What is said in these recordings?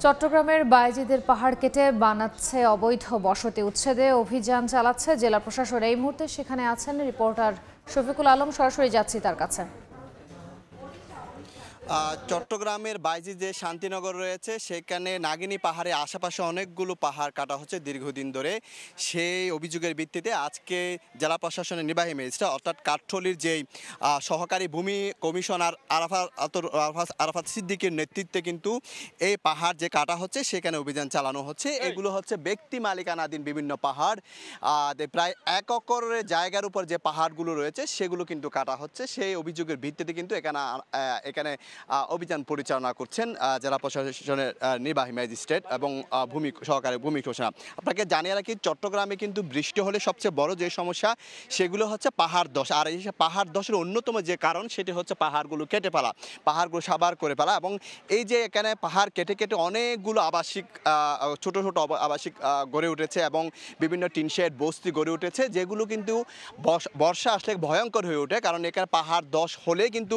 চট্টগ্রামের বায়েজিদের পাহাড় কেটে বানাচ্ছে অবৈধ বসতি উচ্ছেদে অভিযান চালাচ্ছে জেলা প্রশাসন। এই মুহূর্তে সেখানে আছেন রিপোর্টার শফিকুল আলম, সরাসরি যাচ্ছি তার কাছে। চট্টগ্রামের বাইজি যে শান্তিনগর রয়েছে সেখানে নাগিনী পাহাড়ে আশেপাশে অনেকগুলো পাহাড় কাটা হচ্ছে দীর্ঘদিন ধরে। সেই অভিযোগের ভিত্তিতে আজকে জেলা প্রশাসনের নির্বাহী ম্যাজিস্ট্রেট অর্থাৎ কাঠঠোলির যেই সহকারী ভূমি কমিশনার আরাফাত সিদ্দিকীর নেতৃত্বে কিন্তু এই পাহাড় যে কাটা হচ্ছে সেখানে অভিযান চালানো হচ্ছে। এগুলো হচ্ছে ব্যক্তি মালিকানাধীন বিভিন্ন পাহাড়, প্রায় 1 একরের জায়গার উপর যে পাহাড়গুলো রয়েছে সেগুলো কিন্তু কাটা হচ্ছে। সেই অভিযোগের ভিত্তিতে কিন্তু এখানে অভিযান পরিচালনা করছেন জেলা প্রশাসনের নির্বাহী ম্যাজিস্ট্রেট এবং সহকারী ভূমি কমিশনার। আপনাকে জানিয়ে রাখি, চট্টগ্রামে কিন্তু বৃষ্টি হলে সবচেয়ে বড় যে সমস্যা সেগুলো হচ্ছে পাহাড় ধস। আর এই পাহাড় ধসের অন্যতম যে কারণ সেটি হচ্ছে পাহাড়গুলো কেটে ফেলা, পাহাড়গুলো সাবার করে ফেলা। এবং এই যে এখানে পাহাড় কেটে কেটে অনেকগুলো আবাসিক ছোট ছোট আবাসিক গড়ে উঠেছে এবং বিভিন্ন টিন শেড বস্তি গড়ে উঠেছে, যেগুলো কিন্তু বর্ষা আসলে ভয়ঙ্কর হয়ে ওঠে। কারণ এখানে পাহাড় ধস হলে কিন্তু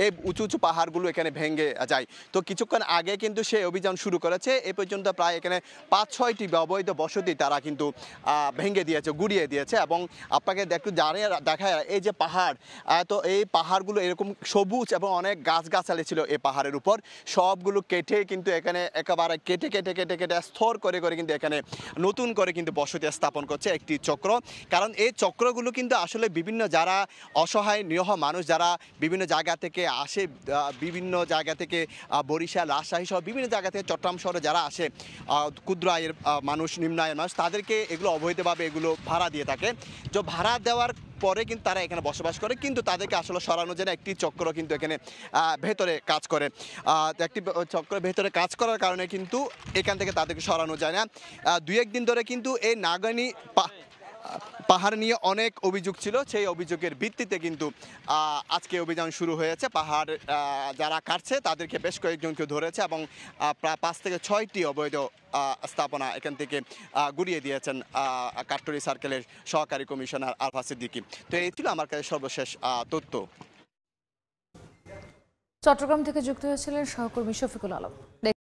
এই উঁচু উঁচু পাহাড়গুলো এখানে ভেঙে যায়। তো কিছুক্ষণ আগে কিন্তু সেই অভিযান শুরু করেছে। এ পর্যন্ত প্রায় এখানে 5-6টি অবৈধ বসতি তারা কিন্তু ভেঙে দিয়েছে, গুড়িয়ে দিয়েছে। এবং আপনাকে একটু জানিয়ে দেখায়, এই যে পাহাড়, তো এই পাহাড়গুলো এরকম সবুজ এবং অনেক গাছগাছালি ছিল এই পাহাড়ের উপর, সবগুলো কেটে কিন্তু এখানে একেবারে কেটে কেটে কেটে কেটে স্তর করে করে কিন্তু এখানে নতুন করে কিন্তু বসতি স্থাপন করছে একটি চক্র। কারণ এই চক্রগুলো কিন্তু আসলে বিভিন্ন যারা অসহায় নিরীহ মানুষ যারা বিভিন্ন জায়গা থেকে আসে, বিভিন্ন জায়গা থেকে বরিশাল, রাজশাহী সহ বিভিন্ন জায়গা থেকে চট্টগ্রাম শহরে যারা আসে, ক্ষুদ্র আয়ের মানুষ, নিম্ন আয়ের মানুষ, তাদেরকে এগুলো অবৈধভাবে এগুলো ভাড়া দিয়ে থাকে। যে ভাড়া দেওয়ার পরে কিন্তু তারা এখানে বসবাস করে, কিন্তু তাদেরকে আসলে সরানো যায় না। একটি চক্র কিন্তু এখানে ভেতরে কাজ করে, একটি চক্রের ভেতরে কাজ করার কারণে কিন্তু এখান থেকে তাদেরকে সরানো যায় না। 2-1 দিন ধরে কিন্তু এই নাগিনী পাহাড় নিয়ে অনেক অভিযোগ ছিল, সেই অভিযোগের ভিত্তিতে কিন্তু আজকে অভিযান শুরু হয়েছে। পাহাড় যারা কাটছে তাদেরকে বেশ কয়েকজনকে ধরেছে এবং প্রায় 5 থেকে 6টি অবৈধ স্থাপনা এখান থেকে গুড়িয়ে দিয়েছেন কাঠঠোলি সার্কেলের সহকারী কমিশনার আরাফাত সিদ্দিকী। তো এই ছিল আমার কাছে সর্বশেষ তথ্য। চট্টগ্রাম থেকে যুক্ত হয়েছিলেন সহকর্মী শফিকুল আলম।